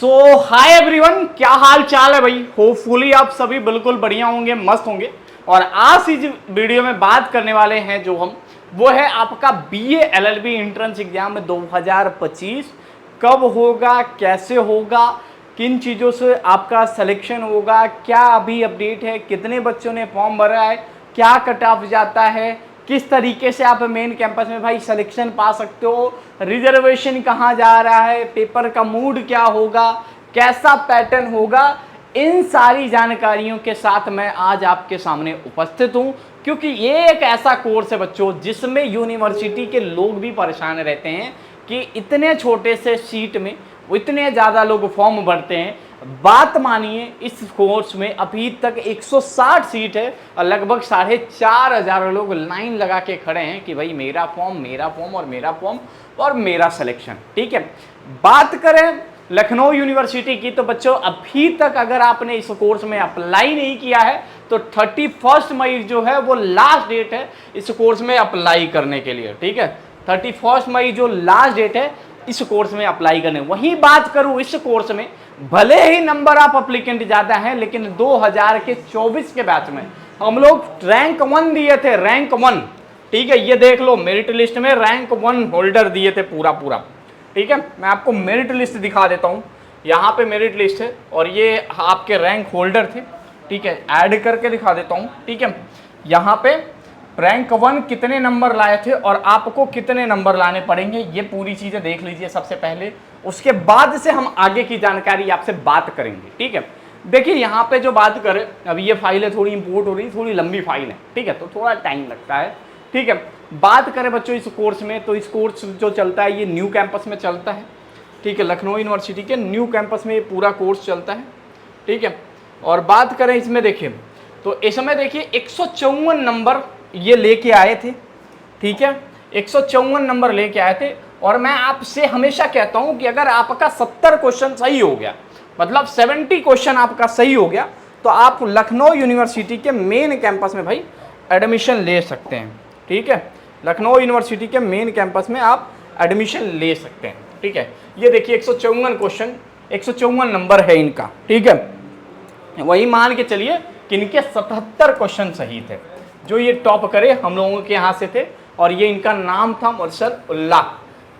सो hi everyone, क्या हाल चाल है भाई। होपफुली आप सभी बिल्कुल बढ़िया होंगे, मस्त होंगे। और आज इस वीडियो में बात करने वाले हैं जो हम, वो है आपका बीए एलएलबी एंट्रेंस एग्जाम 2025 कब होगा, कैसे होगा, किन चीज़ों से आपका सिलेक्शन होगा, क्या अभी अपडेट है, कितने बच्चों ने फॉर्म भरा है, क्या कट ऑफ जाता है, किस तरीके से आप मेन कैंपस में भाई सिलेक्शन पा सकते हो, रिजर्वेशन कहाँ जा रहा है, पेपर का मूड क्या होगा, कैसा पैटर्न होगा, इन सारी जानकारियों के साथ मैं आज आपके सामने उपस्थित हूँ। क्योंकि ये एक ऐसा कोर्स है बच्चों जिसमें यूनिवर्सिटी के लोग भी परेशान रहते हैं कि इतने छोटे से सीट में इतने ज़्यादा लोग फॉर्म भरते हैं। बात मानिए, इस कोर्स में अभी तक 160 सीट है और लगभग 4,500 लोग लाइन लगा के खड़े हैं कि भाई मेरा फॉर्म, मेरा फॉर्म और मेरा फॉर्म और मेरा सिलेक्शन। ठीक है, बात करें लखनऊ यूनिवर्सिटी की तो बच्चों अभी तक अगर आपने इस कोर्स में अप्लाई नहीं किया है तो 31 मई जो है वो लास्ट डेट है इस कोर्स में अप्लाई करने के लिए। ठीक है, 31 मई जो लास्ट डेट है इस कोर्स में अप्लाई करने। वही बात करूं, इस कोर्स में भले ही नंबर ऑफ अप्लीकेंट ज्यादा है लेकिन 2024 के बैच में हम लोग रैंक 1 दिए थे, रैंक 1। ठीक है, ये देख लो मेरिट लिस्ट में रैंक 1 होल्डर दिए थे पूरा पूरा। ठीक है, मैं आपको मेरिट लिस्ट दिखा देता हूँ। यहाँ पे मेरिट लिस्ट है और ये आपके रैंक होल्डर थे। ठीक है, ऐड करके दिखा देता हूँ। ठीक है, यहाँ पे रैंक 1 कितने नंबर लाए थे और आपको कितने नंबर लाने पड़ेंगे, ये पूरी चीज़ें देख लीजिए सबसे पहले। उसके बाद से हम आगे की जानकारी आपसे बात करेंगे। ठीक है, देखिए यहाँ पे जो बात करें, अभी ये फाइल है थोड़ी इंपोर्ट हो रही, थोड़ी लंबी फाइल है। ठीक है, तो थोड़ा टाइम लगता है। ठीक है, बात करें बच्चों इस कोर्स में, तो इस कोर्स जो चलता है ये न्यू कैंपस में चलता है। ठीक है, लखनऊ यूनिवर्सिटी के न्यू कैंपस में ये पूरा कोर्स चलता है। ठीक है, और बात करें इसमें देखिए तो इसमें देखिए 154 नंबर ये लेके आए थे। ठीक है, 154 नंबर लेके आए थे। और मैं आपसे हमेशा कहता हूं कि अगर आपका 70 क्वेश्चन सही हो गया, मतलब 70 क्वेश्चन आपका सही हो गया, तो आप लखनऊ यूनिवर्सिटी के मेन कैंपस में भाई एडमिशन ले सकते हैं। ठीक है, लखनऊ यूनिवर्सिटी के मेन कैंपस में आप एडमिशन ले सकते हैं। ठीक है, ये देखिए 154 क्वेश्चन, 154 नंबर है इनका। ठीक है, वही मान के चलिए कि इनके 77 क्वेश्चन सही थे। जो ये टॉप करे हम लोगों के यहाँ से थे और ये इनका नाम था मुर्शद उल्लाह।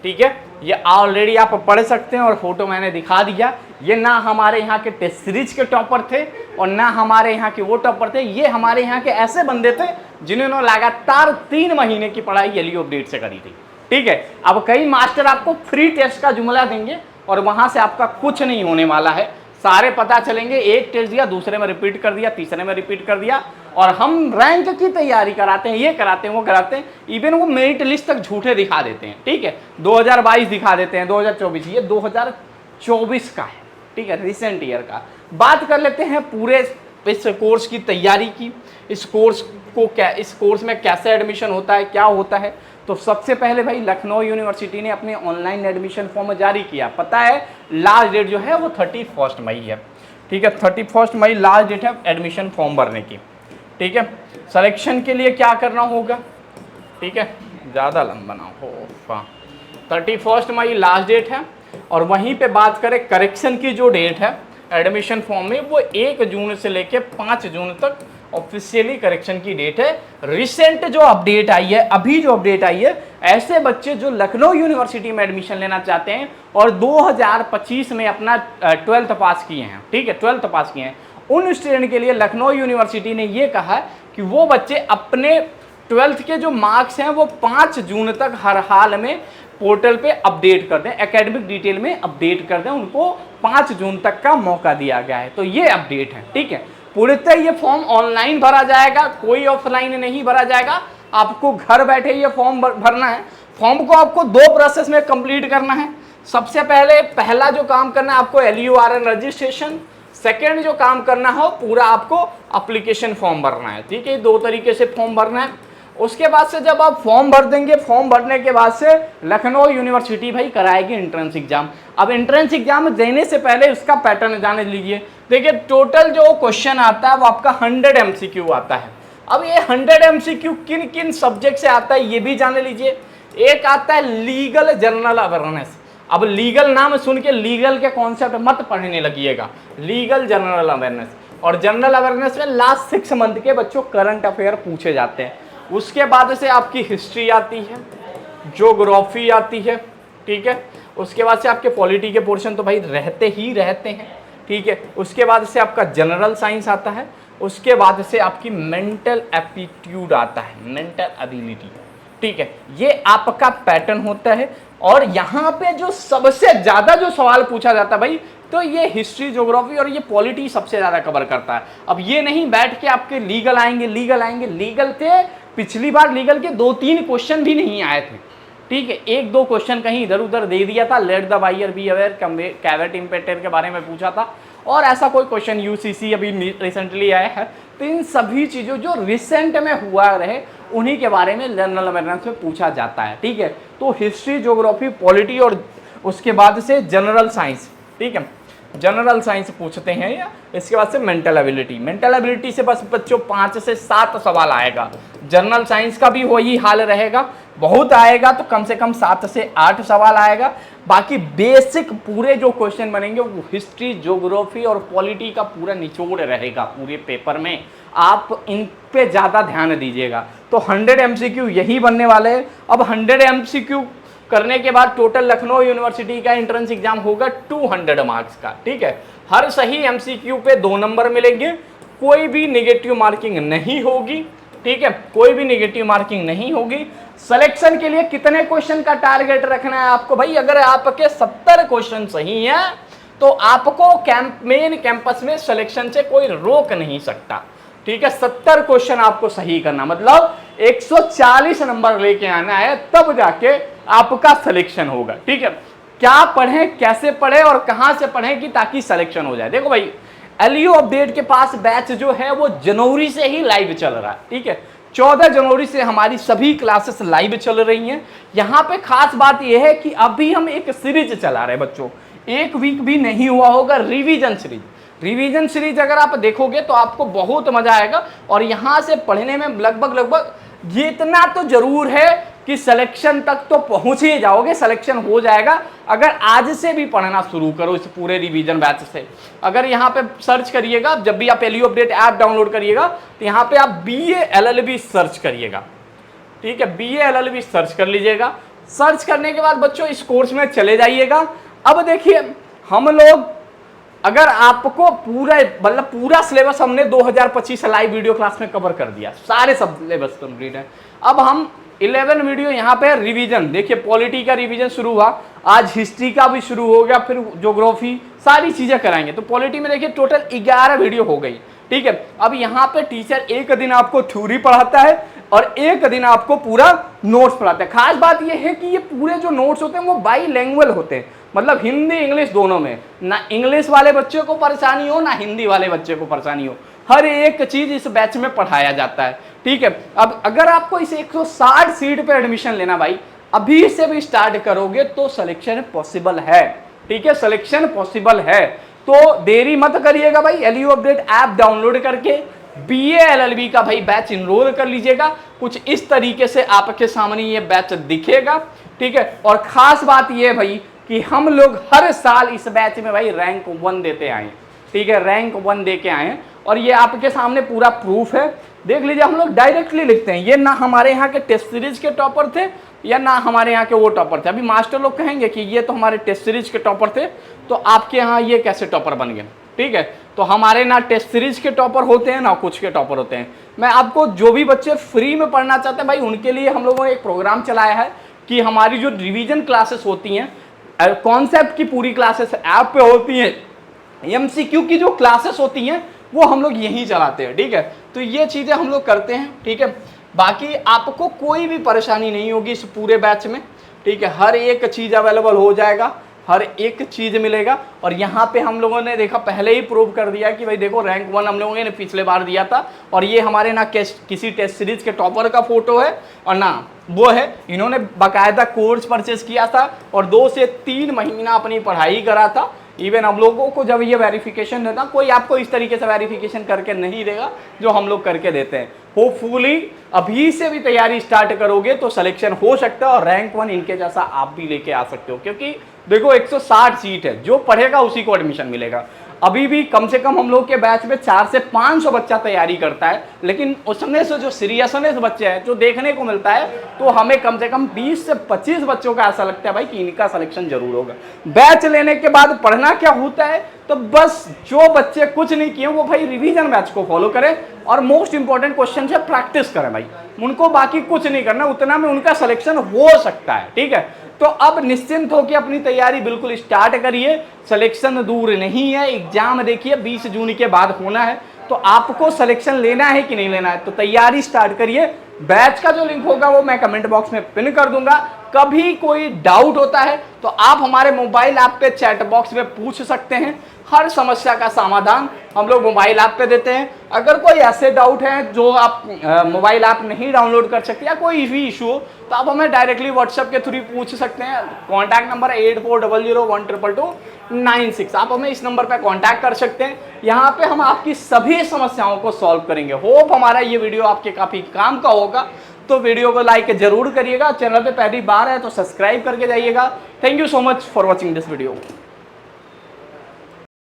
ठीक है, ये ऑलरेडी आप पढ़ सकते हैं और फोटो मैंने दिखा दिया। ये ना हमारे यहाँ के टेस्ट सीरीज के टॉपर थे और ना हमारे यहाँ के वो टॉपर थे, ये हमारे यहाँ के ऐसे बंदे थे जिन्होंने लगातार 3 महीने की पढ़ाई एलयू अपडेट से करी थी। ठीक है, अब कई मास्टर आपको फ्री टेस्ट का जुमला देंगे और वहाँ से आपका कुछ नहीं होने वाला है। सारे पता चलेंगे, एक टेस्ट दिया, दूसरे में रिपीट कर दिया, तीसरे में रिपीट कर दिया, और हम रैंक की तैयारी कराते हैं, ये कराते हैं, वो कराते हैं। इवन वो मेरिट लिस्ट तक झूठे दिखा देते हैं। ठीक है, 2022 दिखा देते हैं, 2024, ये 2024 का है। ठीक है, रिसेंट ईयर का। बात कर लेते हैं पूरे इस कोर्स की तैयारी की, इस कोर्स में कैसे एडमिशन होता है, क्या होता है। तो सबसे पहले भाई लखनऊ यूनिवर्सिटी ने अपने ऑनलाइन एडमिशन फॉर्म जारी किया। पता है लास्ट डेट जो है वो 31 मई है। ठीक है, 31 मई लास्ट डेट है एडमिशन फॉर्म भरने की। ठीक है, सिलेक्शन के लिए क्या करना होगा, ठीक है, ज़्यादा लंबा ना हो, 31 मई लास्ट डेट है। और वहीं पे बात करें करेक्शन की जो डेट है एडमिशन फॉर्म में, वो 1 जून से लेके 5 जून तक ऑफिशियली करेक्शन की डेट है। रिसेंट जो अपडेट आई है, अभी जो अपडेट आई है, ऐसे बच्चे जो लखनऊ यूनिवर्सिटी में एडमिशन लेना चाहते हैं और 2025 में अपना 12th पास किए हैं, ठीक है, 12th पास किए हैं, उन स्टूडेंट के लिए लखनऊ यूनिवर्सिटी ने ये कहा कि वो बच्चे अपने 12th के जो मार्क्स हैं वो 5 जून तक हर हाल में पोर्टल पे अपडेट कर दें, एकेडमिक डिटेल में अपडेट कर दें। उनको 5 जून तक का मौका दिया गया है। तो ये अपडेट है। ठीक है, पूर्णतः ये फॉर्म ऑनलाइन भरा जाएगा, कोई ऑफलाइन नहीं भरा जाएगा। आपको घर बैठे ये फॉर्म भरना है। फॉर्म को आपको 2 प्रोसेस में कंप्लीट करना है। सबसे पहले पहला जो काम करना है आपको LURN रजिस्ट्रेशन, सेकेंड जो काम करना हो पूरा आपको एप्लीकेशन फॉर्म भरना है। ठीक है, 2 तरीके से फॉर्म भरना है। उसके बाद से जब आप फॉर्म भर देंगे, फॉर्म भरने के बाद से लखनऊ यूनिवर्सिटी भाई कराएगी एंट्रेंस एग्जाम। अब एंट्रेंस एग्जाम देने से पहले उसका पैटर्न जान लीजिए। देखिए टोटल जो क्वेश्चन आता है वो आपका 100 MCQ आता है। अब ये 100 MCQ किन किन सब्जेक्ट से आता है ये भी जान लीजिए। एक आता है लीगल जनरल अवेयरनेस। अब लीगल नाम सुन के लीगल के कॉन्सेप्ट मत पढ़ने लगिएगा, लीगल जनरल अवेयरनेस, और जनरल अवेयरनेस में लास्ट 6 मंथ के बच्चों करंट अफेयर पूछे जाते हैं। उसके बाद से आपकी हिस्ट्री आती है, ज्योग्राफी आती है, ठीक है, उसके बाद से आपके पॉलिटी के पोर्शन तो भाई रहते ही रहते हैं, ठीक है, उसके बाद से आपका जनरल साइंस आता है, उसके बाद से आपकी मेंटल एप्टीट्यूड आता है, मेंटल एबिलिटी, ठीक है, ये आपका पैटर्न होता है। और यहाँ पे जो सबसे ज्यादा जो सवाल पूछा जाता है भाई, तो ये हिस्ट्री, ज्योग्राफी और ये पॉलिटी सबसे ज्यादा कवर करता है। अब ये नहीं बैठ के आपके लीगल आएंगे, लीगल थे, पिछली बार लीगल के 2-3 क्वेश्चन भी नहीं आए थे, ठीक है, 1-2 क्वेश्चन कहीं इधर उधर दे दिया था, let the buyer be aware, caveat emptor के बारे में पूछा था, और ऐसा कोई क्वेश्चन यूसीसी अभी रिसेंटली आया है। तो इन सभी चीज़ों जो रिसेंट में हुआ रहे उन्हीं के बारे में जनरल अवेयरनेस में पूछा जाता है, ठीक है। तो हिस्ट्री, ज्योग्राफी, पॉलिटी और उसके बाद से जनरल साइंस, ठीक है, जनरल साइंस पूछते हैं, या इसके बाद से मेंटल एबिलिटी से बस बच्चों 5 से 7 सवाल आएगा। जनरल साइंस का भी वही हाल रहेगा, बहुत आएगा तो कम से कम 7 से 8 सवाल आएगा। बाकी बेसिक पूरे जो क्वेश्चन बनेंगे वो हिस्ट्री, ज्योग्राफी और पॉलिटी का पूरा निचोड़ रहेगा पूरे पेपर में, आप इन पे ज़्यादा ध्यान दीजिएगा। तो 100 MCQ यही बनने वाले हैं। अब 100 MCQ करने के बाद टोटल लखनऊ यूनिवर्सिटी का एंट्रेंस एग्जाम होगा 200 मार्क्स का, ठीक है। हर सही MCQ पे 2 नंबर मिलेंगे, कोई भी नेगेटिव मार्किंग नहीं होगी, ठीक है, कोई भी नेगेटिव मार्किंग नहीं होगी। सिलेक्शन के लिए कितने क्वेश्चन का टारगेट रखना है आपको भाई? अगर आपके 70 क्वेश्चन सही हैं तो आपको मेन कैंपस में सिलेक्शन से कोई रोक नहीं सकता, ठीक है। 70 क्वेश्चन आपको सही करना, मतलब 140 नंबर लेके आना है, तब जाके आपका सिलेक्शन होगा, ठीक है। क्या पढ़ें, कैसे पढ़ें और कहां से पढ़ें कि ताकि सिलेक्शन हो जाए? देखो भाई, एलयू अपडेट के पास बैच जो है वो जनवरी से ही लाइव चल रहा है, ठीक है। 14 जनवरी से हमारी सभी क्लासेस लाइव चल रही हैं। यहाँ पे खास बात यह है कि अभी हम एक सीरीज चला रहे हैं बच्चों, 1 वीक भी नहीं हुआ होगा, रिवीजन सीरीज अगर आप देखोगे तो आपको बहुत मजा आएगा। और यहाँ से पढ़ने में लगभग ये इतना तो जरूर है कि सिलेक्शन तक तो पहुंच ही जाओगे, सिलेक्शन हो जाएगा अगर आज से भी पढ़ना शुरू करो इस पूरे रिवीजन बैच से। अगर यहाँ पे सर्च करिएगा, जब भी आप एलयू अपडेट ऐप डाउनलोड करिएगा तो यहाँ पे आप BA LLB सर्च करिएगा, ठीक है, BA LLB सर्च कर लीजिएगा। सर्च करने के बाद बच्चों इस कोर्स में चले जाइएगा। अब देखिए, हम लोग अगर आपको पूरा सिलेबस हमने 2025 लाइव वीडियो क्लास में कवर कर दिया, सारे सब सिलेबस कंप्लीट है। अब हम 11 वीडियो यहाँ पे रिवीजन, देखिए पॉलिटी का रिवीजन शुरू हुआ, आज हिस्ट्री का भी शुरू हो गया, फिर ज्योग्राफी, सारी चीजें कराएंगे। तो पॉलिटी में देखिए टोटल 11 वीडियो हो गई, ठीक है। अब यहाँ पे टीचर एक दिन आपको थ्योरी पढ़ाता है और एक दिन आपको पूरा नोट्स पढ़ाता है। खास बात यह है कि ये पूरे जो नोट्स होते हैं वो बाईलैंग्वेज होते हैं, मतलब हिंदी इंग्लिश दोनों में, ना इंग्लिश वाले बच्चे को परेशानी हो ना हिंदी वाले बच्चे को परेशानी हो, हर एक चीज इस बैच में पढ़ाया जाता है, ठीक है। अब अगर आपको इस 160 सीट पे एडमिशन लेना भाई, अभी से भी स्टार्ट करोगे तो सिलेक्शन पॉसिबल है, ठीक है, सिलेक्शन पॉसिबल है। तो देरी मत करिएगा भाई, एलयू अपडेट ऐप डाउनलोड करके BA LLB का भाई बैच इनरोल कर लीजिएगा। कुछ इस तरीके से आपके सामने ये बैच दिखेगा, ठीक है। और खास बात ये भाई कि हम लोग हर साल इस बैच में भाई रैंक 1 देते आए, ठीक है, रैंक 1 दे के आए हैं। और ये आपके सामने पूरा प्रूफ है, देख लीजिए। हम लोग डायरेक्टली लिखते हैं, ये ना हमारे यहाँ के टेस्ट सीरीज के टॉपर थे या ना हमारे यहाँ के वो टॉपर थे। अभी मास्टर लोग कहेंगे कि ये तो हमारे टेस्ट सीरीज के टॉपर थे, तो आपके यहाँ ये कैसे टॉपर बन गए, ठीक है। तो हमारे ना टेस्ट सीरीज के टॉपर होते हैं ना कुछ के टॉपर होते हैं। मैं आपको जो भी बच्चे फ्री में पढ़ना चाहते हैं भाई, उनके लिए हम लोगों ने एक प्रोग्राम चलाया है कि हमारी जो रिवीजन क्लासेस होती हैं, कॉन्सेप्ट की पूरी क्लासेस ऐप पे होती हैं, MCQ की जो क्लासेस होती हैं वो हम लोग यहीं चलाते हैं, ठीक है। तो ये चीज़ें हम लोग करते हैं, ठीक है। बाकी आपको कोई भी परेशानी नहीं होगी इस पूरे बैच में, ठीक है। हर एक चीज़ अवेलेबल हो जाएगा, हर एक चीज़ मिलेगा। और यहाँ पे हम लोगों ने देखा, पहले ही प्रूव कर दिया कि भाई देखो रैंक 1 हम लोगों ने पिछले बार दिया था, और ये हमारे ना किसी टेस्ट सीरीज के टॉपर का फोटो है और ना वो है, इन्होंने बाकायदा कोर्स परचेस किया था और 2 से 3 महीना अपनी पढ़ाई करा था, इवन हम लोगों को जब ये वेरिफिकेशन देता, कोई आपको इस तरीके से वेरिफिकेशन करके नहीं देगा जो हम लोग करके देते हैं। होपफुली अभी से भी तैयारी स्टार्ट करोगे तो सिलेक्शन हो सकता है और रैंक 1 इनके जैसा आप भी लेके आ सकते हो, क्योंकि देखो 160 सीट है, जो पढ़ेगा उसी को एडमिशन मिलेगा। अभी भी कम से कम हम लोग के बैच में 400 से 500 बच्चा तैयारी करता है, लेकिन उसमें से जो सीरियसनेस बच्चे हैं जो देखने को मिलता है, तो हमें कम से कम 20 से 25 बच्चों का ऐसा लगता है भाई कि इनका सिलेक्शन जरूर होगा। बैच लेने के बाद पढ़ना क्या होता है, तो बस जो बच्चे कुछ नहीं किए वो भाई रिवीजन बैच को फॉलो करें और मोस्ट इंपॉर्टेंट क्वेश्चन से प्रैक्टिस करें भाई, उनको बाकी कुछ नहीं करना, उतना में उनका सिलेक्शन हो सकता है। ठीक है, तो अब निश्चिंत होकर अपनी तैयारी बिल्कुल स्टार्ट करिए, सिलेक्शन दूर नहीं है। एग्जाम देखिए 20 जून के बाद होना है, तो आपको सिलेक्शन लेना है कि नहीं लेना है, तो तैयारी स्टार्ट करिए। बैच का जो लिंक होगा वो मैं कमेंट बॉक्स में पिन कर दूंगा। कभी कोई डाउट होता है तो आप हमारे मोबाइल ऐप पे चैट बॉक्स में पूछ सकते हैं, हर समस्या का समाधान हम लोग मोबाइल ऐप पे देते हैं। अगर कोई ऐसे डाउट है जो आप मोबाइल ऐप नहीं डाउनलोड कर सकते या कोई भी इशू हो, तो आप हमें डायरेक्टली व्हाट्सएप के थ्रू पूछ सकते हैं। कॉन्टैक्ट नंबर है 8400122296। आप हमें इस नंबर पे कांटेक्ट कर सकते हैं, यहाँ पे हम आपकी सभी समस्याओं को सॉल्व करेंगे। होप हमारा ये वीडियो आपके काफ़ी काम का होगा, तो वीडियो को लाइक जरूर करिएगा। चैनल पे पहली बार है तो सब्सक्राइब करके जाइएगा। Thank you so much for watching this video.